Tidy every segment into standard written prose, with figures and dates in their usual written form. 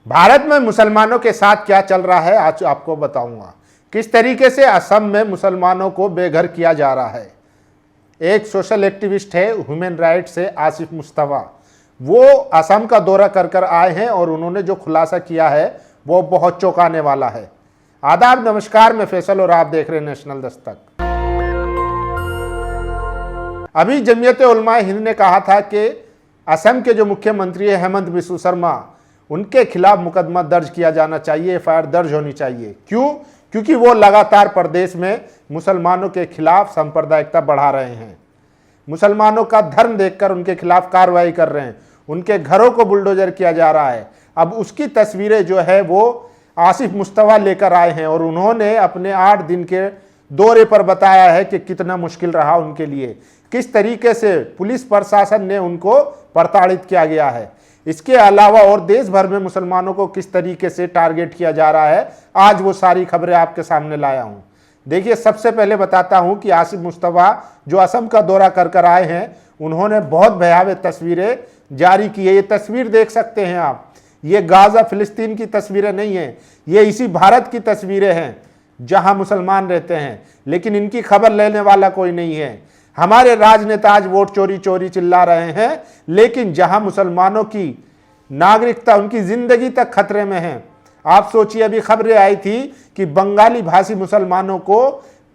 भारत में मुसलमानों के साथ क्या चल रहा है आज आपको बताऊंगा। किस तरीके से असम में मुसलमानों को बेघर किया जा रहा है। एक सोशल एक्टिविस्ट है ह्यूमन राइट्स से आसिफ मुस्तफा, वो असम का दौरा कर कर आए हैं और उन्होंने जो खुलासा किया है वो बहुत चौंकाने वाला है। आदाब, नमस्कार, मैं फैसल और आप देख रहे हैं नेशनल दस्तक। अभी जमीयत उलमा हिंद ने कहा था कि असम के जो मुख्यमंत्री है हेमंत बिस्व शर्मा, उनके खिलाफ मुकदमा दर्ज किया जाना चाहिए, FIR दर्ज होनी चाहिए। क्यों? क्योंकि वो लगातार प्रदेश में मुसलमानों के खिलाफ सांप्रदायिकता बढ़ा रहे हैं, मुसलमानों का धर्म देखकर उनके खिलाफ कार्रवाई कर रहे हैं, उनके घरों को बुलडोजर किया जा रहा है। अब उसकी तस्वीरें जो है वो आसिफ मुस्तफा लेकर आए हैं और उन्होंने अपने 8 दिन के दौरे पर बताया है कि कितना मुश्किल रहा उनके लिए, किस तरीके से पुलिस प्रशासन ने उनको प्रताड़ित किया गया है। इसके अलावा और देश भर में मुसलमानों को किस तरीके से टारगेट किया जा रहा है, आज वो सारी खबरें आपके सामने लाया हूं। देखिए, सबसे पहले बताता हूं कि आसिफ मुस्तफा जो असम का दौरा कर कर आए हैं, उन्होंने बहुत भयावह तस्वीरें जारी की है। ये तस्वीर देख सकते हैं आप, ये गाजा फिलिस्तीन की तस्वीरें नहीं है, ये इसी भारत की तस्वीरें हैं जहां मुसलमान रहते हैं, लेकिन इनकी खबर लेने वाला कोई नहीं है। हमारे राजनेता आज वोट चोरी चोरी चिल्ला रहे हैं, लेकिन जहां मुसलमानों की नागरिकता, उनकी जिंदगी तक खतरे में है। आप सोचिए, अभी खबरें आई थी कि बंगाली भाषी मुसलमानों को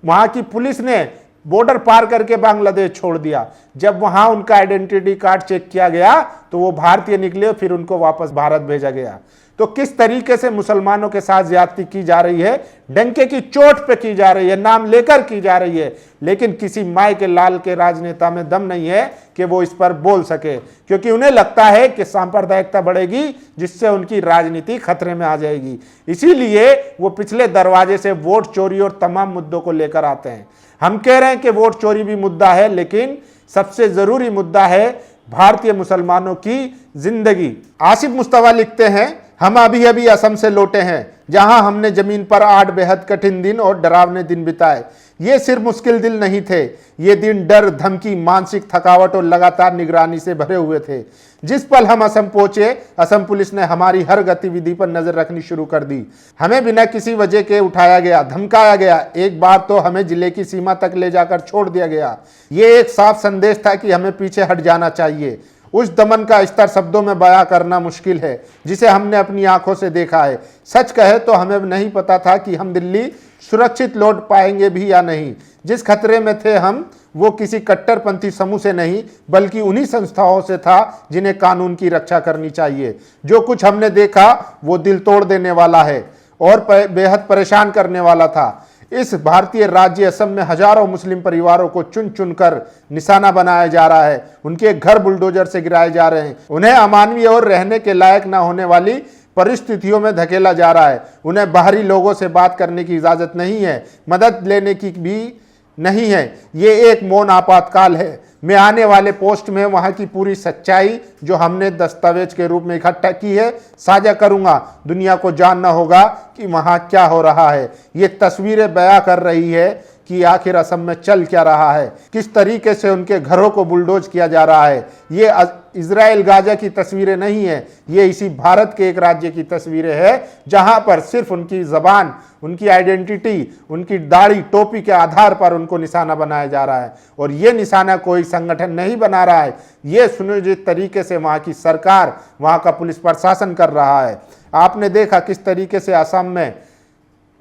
वहां की पुलिस ने बॉर्डर पार करके बांग्लादेश छोड़ दिया। जब वहां उनका आइडेंटिटी कार्ड चेक किया गया तो वो भारतीय निकले, फिर उनको वापस भारत भेजा गया। तो किस तरीके से मुसलमानों के साथ ज्यादती की जा रही है, डंके की चोट पे की जा रही है, नाम लेकर की जा रही है, लेकिन किसी माई के लाल के राजनेता में दम नहीं है कि वो इस पर बोल सके, क्योंकि उन्हें लगता है कि सांप्रदायिकता बढ़ेगी जिससे उनकी राजनीति खतरे में आ जाएगी। इसीलिए वो पिछले दरवाजे से वोट चोरी और तमाम मुद्दों को लेकर आते हैं। हम कह रहे हैं कि वोट चोरी भी मुद्दा है, लेकिन सबसे जरूरी मुद्दा है भारतीय मुसलमानों की जिंदगी। आसिफ मुस्तफा लिखते हैं, हम अभी अभी असम से लौटे हैं, जहां हमने जमीन पर 8 बेहद कठिन दिन और डरावने दिन बिताए। ये सिर्फ मुश्किल दिन नहीं थे, ये दिन डर, धमकी, मानसिक थकावट और लगातार निगरानी से भरे हुए थे। जिस पल हम असम पहुंचे, असम पुलिस ने हमारी हर गतिविधि पर नजर रखनी शुरू कर दी। हमें बिना किसी वजह के उठाया गया, धमकाया गया, एक बार तो हमें जिले की सीमा तक ले जाकर छोड़ दिया गया। ये एक साफ संदेश था कि हमें पीछे हट जाना चाहिए। उस दमन का स्तर शब्दों में बयां करना मुश्किल है, जिसे हमने अपनी आंखों से देखा है। सच कहे तो हमें नहीं पता था कि हम दिल्ली सुरक्षित लौट पाएंगे भी या नहीं। जिस खतरे में थे हम, वो किसी कट्टरपंथी समूह से नहीं, बल्कि उन्हीं संस्थाओं से था जिन्हें कानून की रक्षा करनी चाहिए। जो कुछ हमने देखा वो दिल तोड़ देने वाला है और बेहद परेशान करने वाला था। इस भारतीय राज्य असम में हजारों मुस्लिम परिवारों को चुन चुनकर निशाना बनाया जा रहा है, उनके घर बुलडोजर से गिराए जा रहे हैं, उन्हें अमानवीय और रहने के लायक न होने वाली परिस्थितियों में धकेला जा रहा है। उन्हें बाहरी लोगों से बात करने की इजाजत नहीं है, मदद लेने की भी नहीं है। ये एक मौन आपातकाल है। मैं आने वाले पोस्ट में वहां की पूरी सच्चाई जो हमने दस्तावेज के रूप में इकट्ठा की है साझा करूंगा। दुनिया को जानना होगा कि वहां क्या हो रहा है। ये तस्वीरें बयां कर रही है कि आखिर असम में चल क्या रहा है, किस तरीके से उनके घरों को बुलडोज किया जा रहा है। ये इजराइल गाजा की तस्वीरें नहीं है, ये इसी भारत के एक राज्य की तस्वीरें हैं, जहां पर सिर्फ उनकी जबान, उनकी आइडेंटिटी, उनकी दाढ़ी, टोपी के आधार पर उनको निशाना बनाया जा रहा है। और ये निशाना कोई संगठन नहीं बना रहा है, ये सुनियोजित तरीके से वहां की सरकार, वहां का पुलिस प्रशासन कर रहा है। आपने देखा किस तरीके से असम में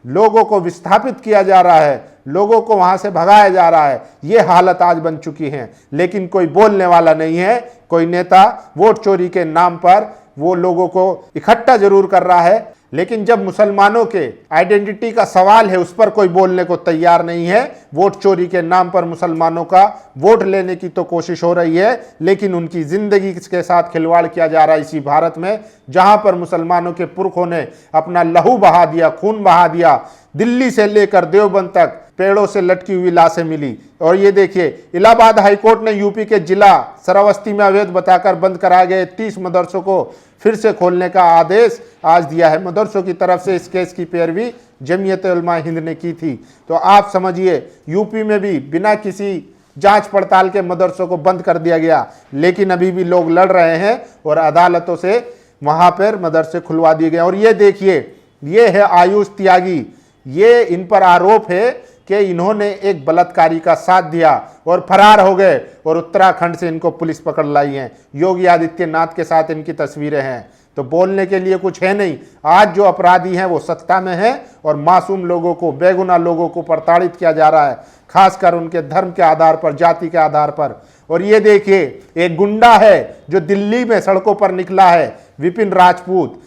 लोगों को विस्थापित किया जा रहा है, लोगों को वहां से भगाया जा रहा है। ये हालत आज बन चुकी है, लेकिन कोई बोलने वाला नहीं है। कोई नेता वोट चोरी के नाम पर वो लोगों को इकट्ठा जरूर कर रहा है, लेकिन जब मुसलमानों के आइडेंटिटी का सवाल है उस पर कोई बोलने को तैयार नहीं है। वोट चोरी के नाम पर मुसलमानों का वोट लेने की तो कोशिश हो रही है, लेकिन उनकी जिंदगी के साथ खिलवाड़ किया जा रहा है इसी भारत में, जहां पर मुसलमानों के पुरखों ने अपना लहू बहा दिया, खून बहा दिया। दिल्ली से लेकर देवबंद तक पेड़ों से लटकी हुई लाशें मिली। और ये देखिए, इलाहाबाद हाईकोर्ट ने यूपी के जिला श्रावस्ती में अवैध बताकर बंद कराए गए 30 मदरसों को फिर से खोलने का आदेश आज दिया है। मदरसों की तरफ से इस केस की पैरवी जमीयत उलमा हिंद ने की थी। तो आप समझिए, यूपी में भी बिना किसी जांच पड़ताल के मदरसों को बंद कर दिया गया, लेकिन अभी भी लोग लड़ रहे हैं और अदालतों से वहां पर मदरसे खुलवा दिए गए। और ये देखिए, ये है आयुष त्यागी, ये इन पर आरोप है कि इन्होंने एक बलात्कारी का साथ दिया और फरार हो गए, और उत्तराखंड से इनको पुलिस पकड़ लाई है। योगी आदित्यनाथ के साथ इनकी तस्वीरें हैं। तो बोलने के लिए कुछ है नहीं। आज जो अपराधी हैं वो सत्ता में है और मासूम लोगों को, बेगुनाह लोगों को प्रताड़ित किया जा रहा है, खासकर उनके धर्म के आधार पर, जाति के आधार पर। और ये देखिए, एक गुंडा है जो दिल्ली में सड़कों पर निकला है, विपिन राजपूत,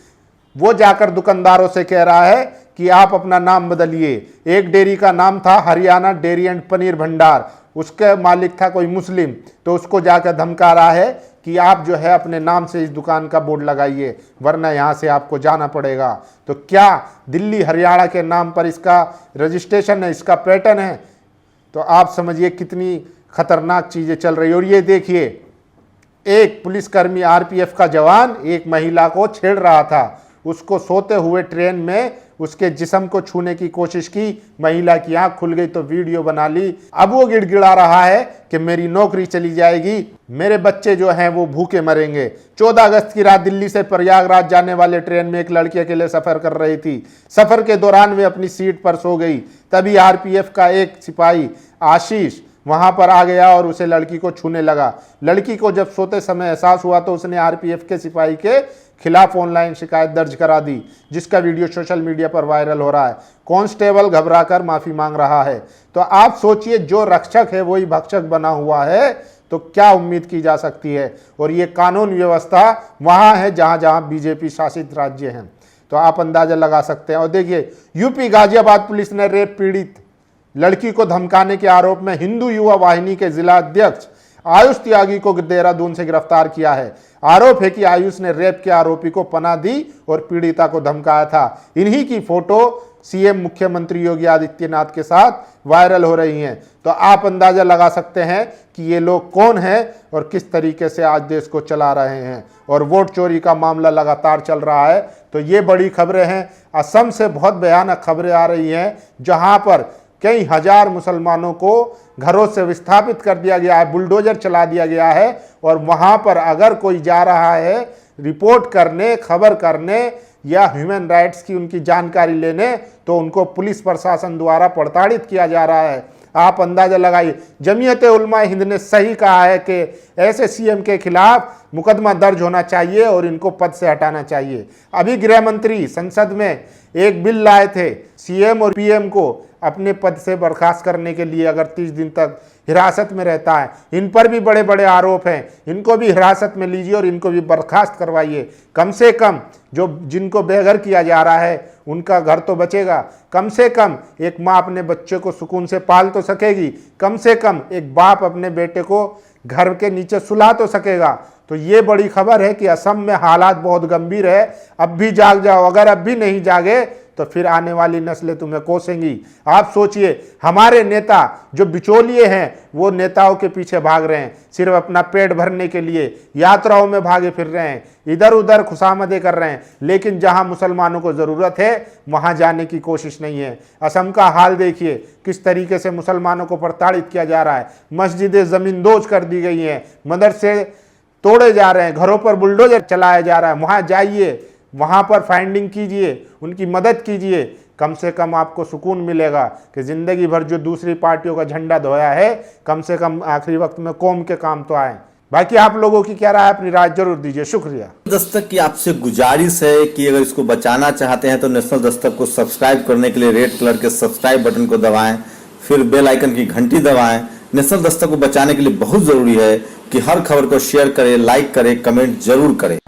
वो जाकर दुकानदारों से कह रहा है कि आप अपना नाम बदलिए। एक डेयरी का नाम था हरियाणा डेयरी एंड पनीर भंडार, उसका मालिक था कोई मुस्लिम, तो उसको जाकर धमका रहा है कि आप जो है अपने नाम से इस दुकान का बोर्ड लगाइए, वरना यहाँ से आपको जाना पड़ेगा। तो क्या दिल्ली हरियाणा के नाम पर इसका रजिस्ट्रेशन है, इसका पैटर्न है? तो आप समझिए कितनी खतरनाक चीज़ें चल रही है। और ये देखिए, एक पुलिसकर्मी आरपीएफ का जवान एक महिला को छेड़ रहा था, उसको सोते हुए ट्रेन में उसके जिस्म को छूने की कोशिश की, महिला की आंख खुल गई तो वीडियो बना ली। अब वो गिड़गिड़ा रहा है कि मेरी नौकरी चली जाएगी, मेरे बच्चे जो हैं वो भूखे मरेंगे। 14 अगस्त की रात दिल्ली से प्रयागराज जाने वाले ट्रेन में एक लड़की अकेले सफर कर रही थी। सफर के दौरान वे अपनी सीट पर सो गई। तभी आरपीएफ का एक सिपाही आशीष वहां पर आ गया और उसे लड़की को छूने लगा। लड़की को जब सोते समय एहसास हुआ तो उसने आरपीएफ के सिपाही के खिलाफ ऑनलाइन शिकायत दर्ज करा दी, जिसका वीडियो सोशल मीडिया पर वायरल हो रहा है। कांस्टेबल घबराकर माफी मांग रहा है। तो आप सोचिए, जो रक्षक है वही भक्षक बना हुआ है, तो क्या उम्मीद की जा सकती है? और ये कानून व्यवस्था वहां है जहां जहां बीजेपी शासित राज्य हैं। तो आप अंदाजा लगा सकते हैं। और देखिए, यूपी गाजियाबाद पुलिस ने रेप पीड़ित लड़की को धमकाने के आरोप में हिंदू युवा वाहिनी के जिला अध्यक्ष आयुष त्यागी को देहरादून से गिरफ्तार किया है। आरोप है कि आयुष ने रेप के आरोपी को पनाह दी और पीड़िता को धमकाया था। इन्हीं की फोटो सीएम मुख्यमंत्री योगी आदित्यनाथ के साथ वायरल हो रही हैं। तो आप अंदाजा लगा सकते हैं कि ये लोग कौन हैं और किस तरीके से आज देश को चला रहे हैं। और वोट चोरी का मामला लगातार चल रहा है। तो ये बड़ी खबरें हैं। असम से बहुत भयानक खबरें आ रही हैं, जहां पर कई हजार मुसलमानों को घरों से विस्थापित कर दिया गया है, बुलडोजर चला दिया गया है। और वहां पर अगर कोई जा रहा है रिपोर्ट करने, खबर करने या ह्यूमन राइट्स की उनकी जानकारी लेने, तो उनको पुलिस प्रशासन द्वारा प्रताड़ित किया जा रहा है। आप अंदाजा लगाइए। जमीयत उलमा हिंद ने सही कहा है कि ऐसे सीएम के खिलाफ मुकदमा दर्ज होना चाहिए और इनको पद से हटाना चाहिए। अभी गृह मंत्री संसद में एक बिल लाए थे, सीएम और पीएम को अपने पद से बर्खास्त करने के लिए अगर 30 दिन तक हिरासत में रहता है। इन पर भी बड़े बड़े आरोप हैं, इनको भी हिरासत में लीजिए और इनको भी बर्खास्त करवाइए। कम से कम जो जिनको बेघर किया जा रहा है उनका घर तो बचेगा। कम से कम एक माँ अपने बच्चे को सुकून से पाल तो सकेगी। कम से कम एक बाप अपने बेटे को घर के नीचे सुला तो सकेगा। तो ये बड़ी खबर है कि असम में हालात बहुत गंभीर है। अब भी जाग जाओ, अगर अब भी नहीं जागे तो फिर आने वाली नस्लें तुम्हें कोसेंगी। आप सोचिए, हमारे नेता जो बिचौलिए हैं वो नेताओं के पीछे भाग रहे हैं, सिर्फ अपना पेट भरने के लिए यात्राओं में भागे फिर रहे हैं, इधर उधर खुशामदें कर रहे हैं, लेकिन जहां मुसलमानों को ज़रूरत है वहां जाने की कोशिश नहीं है। असम का हाल देखिए, किस तरीके से मुसलमानों को प्रताड़ित किया जा रहा है। मस्जिदें ज़मींदोज कर दी गई हैं, मदरसे तोड़े जा रहे हैं, घरों पर बुलडोजर चलाया जा रहा है। वहां जाइए, वहां पर फाइंडिंग कीजिए, उनकी मदद कीजिए। कम से कम आपको सुकून मिलेगा कि जिंदगी भर जो दूसरी पार्टियों का झंडा धोया है, कम से कम आखिरी वक्त में कौम के काम तो आए। बाकी आप लोगों की क्या राय है, अपनी राय जरूर दीजिए। शुक्रिया। दस्तक की आपसे गुजारिश है कि अगर इसको बचाना चाहते हैं तो नेशनल दस्तक को सब्सक्राइब करने के लिए रेड कलर के सब्सक्राइब बटन को दबाएं, फिर बेल आइकन की घंटी दबाएं। नेशनल दस्तक को बचाने के लिए बहुत जरूरी है कि हर खबर को शेयर करें, लाइक करें, कमेंट जरूर करें।